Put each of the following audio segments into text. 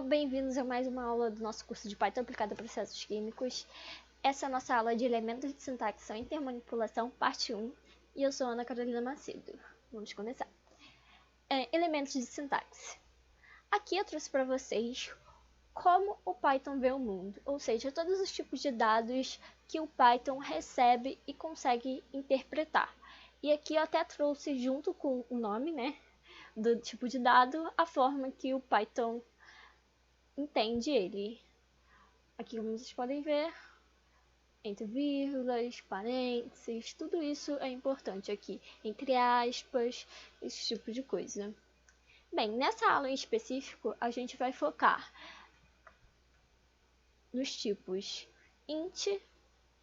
Bem-vindos a mais uma aula do nosso curso de Python aplicado a processos químicos. Essa é a nossa aula de elementos de sintaxe e intermanipulação, parte 1, e eu sou Ana Carolina Macedo. Vamos começar. Elementos de sintaxe. Aqui eu trouxe para vocês como o Python vê o mundo, ou seja, todos os tipos de dados que o Python recebe e consegue interpretar. E aqui eu até trouxe junto com o nome, do tipo de dado, a forma que o Python entende ele. Aqui, como vocês podem ver, entre vírgulas, parênteses, tudo isso é importante aqui, entre aspas, esse tipo de coisa. Bem, nessa aula em específico, a gente vai focar nos tipos int,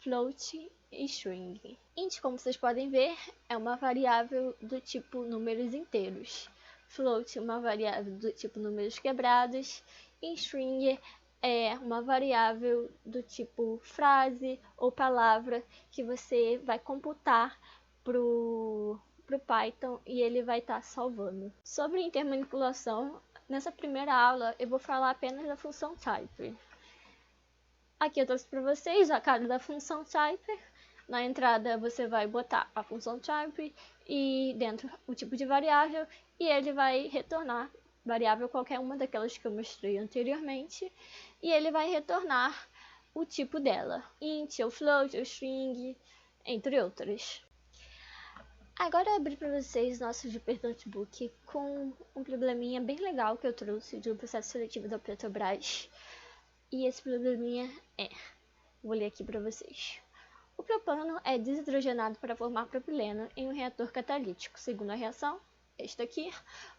float e string. Int, como vocês podem ver, é uma variável do tipo números inteiros. Float, uma variável do tipo números quebrados. E string é uma variável do tipo frase ou palavra que você vai computar pro Python e ele vai estar salvando. Sobre intermanipulação, nessa primeira aula eu vou falar apenas da função type. Aqui eu trouxe para vocês a cara da função type. Na entrada você vai botar a função type e dentro o tipo de variável e ele vai retornar variável qualquer uma daquelas que eu mostrei anteriormente e ele vai retornar o tipo dela, int, ou float, ou string, entre outras. Agora eu abri para vocês nosso Jupyter Notebook com um probleminha bem legal que eu trouxe de um processo seletivo da Petrobras. E esse probleminha vou ler aqui para vocês. O propano é desidrogenado para formar propileno em um reator catalítico. Segundo a reação, esta aqui,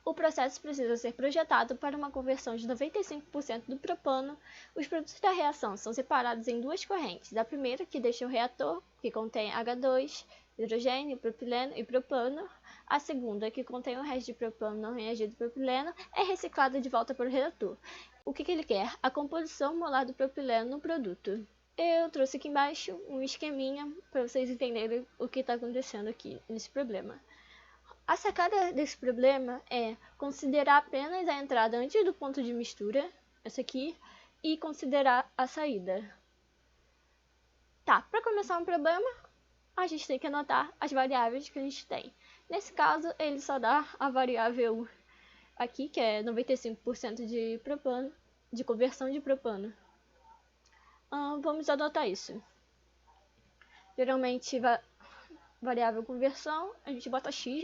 o processo precisa ser projetado para uma conversão de 95% do propano. Os produtos da reação são separados em duas correntes. A primeira, que deixa o reator, que contém H2, hidrogênio, propileno e propano. A segunda, que contém o resto de propano não reagido propileno, é reciclada de volta para o reator. O que ele quer? A composição molar do propileno no produto. Eu trouxe aqui embaixo um esqueminha para vocês entenderem o que está acontecendo aqui nesse problema. A sacada desse problema é considerar apenas a entrada antes do ponto de mistura, essa aqui, e considerar a saída. Tá, para começar um problema, a gente tem que anotar as variáveis que a gente tem. Nesse caso, ele só dá a variável aqui, que é 95% de propano, de conversão de propano. Vamos adotar isso. Geralmente, variável conversão, a gente bota x,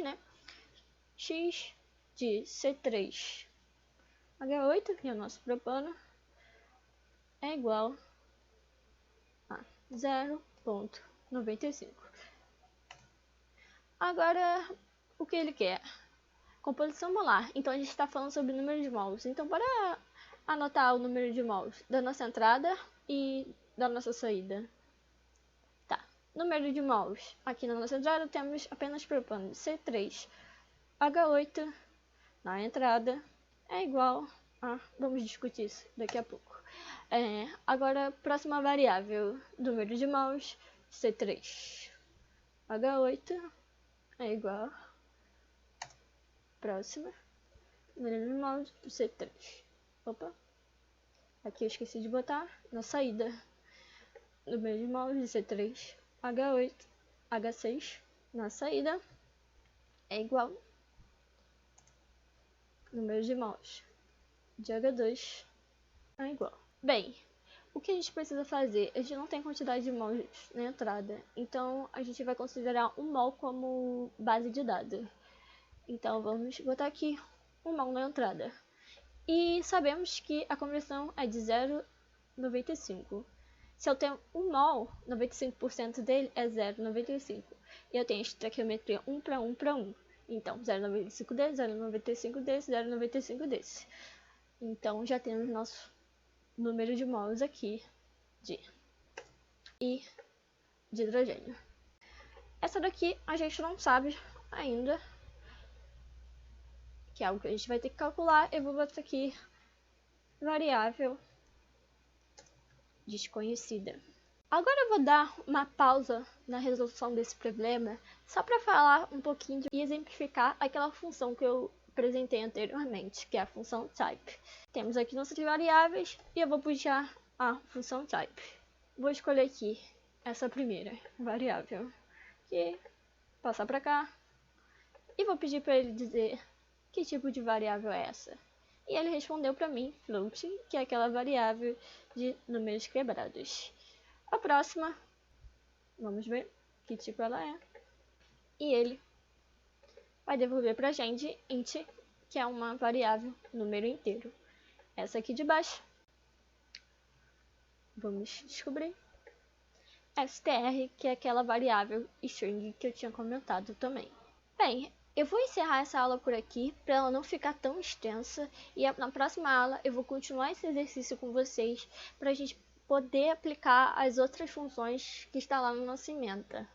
x de C3H8, que é o nosso propano, é igual a 0,95. Agora, o que ele quer? Composição molar. Então, a gente está falando sobre o número de mols. Então, bora anotar o número de mols da nossa entrada e da nossa saída. Tá. Número de mols. Aqui na nossa entrada temos apenas propano. C3H8 na entrada é igual a... Vamos discutir isso daqui a pouco. Agora, próxima variável. Número de mols. C3H8 é igual... Próxima. Número de mols do C3. Opa. Aqui eu esqueci de botar na saída. Número de mols de C3H8, H6 na saída é igual. Número de mols de H2 é igual. Bem, o que a gente precisa fazer? A gente não tem quantidade de mols na entrada, então a gente vai considerar um mol como base de dado. Então vamos botar aqui um mol na entrada. E sabemos que a conversão é de 0,95. Se eu tenho um mol, 95% dele é 0,95. E eu tenho estequiometria 1 para 1 para 1. Então, 0,95 desse, 0,95 desse, 0,95 desse. Então, já temos nosso número de mols aqui de hidrogênio. Essa daqui a gente não sabe ainda, que é algo que a gente vai ter que calcular. Eu vou botar aqui variável desconhecida. Agora eu vou dar uma pausa na resolução desse problema, só para falar um pouquinho e exemplificar aquela função que eu apresentei anteriormente, que é a função type. Temos aqui nossas variáveis e eu vou puxar a função type. Vou escolher aqui essa primeira variável, que passar para cá, e vou pedir para ele dizer que tipo de variável é essa. E ele respondeu para mim float, que é aquela variável de números quebrados. A próxima, vamos ver que tipo ela é. E ele vai devolver para a gente int, que é uma variável número inteiro. Essa aqui de baixo, vamos descobrir. str, que é aquela variável string que eu tinha comentado também. Bem, eu vou encerrar essa aula por aqui, para ela não ficar tão extensa, e na próxima aula eu vou continuar esse exercício com vocês, para a gente poder aplicar as outras funções que está lá no nosso ementa.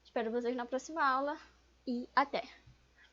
Espero vocês na próxima aula, e até!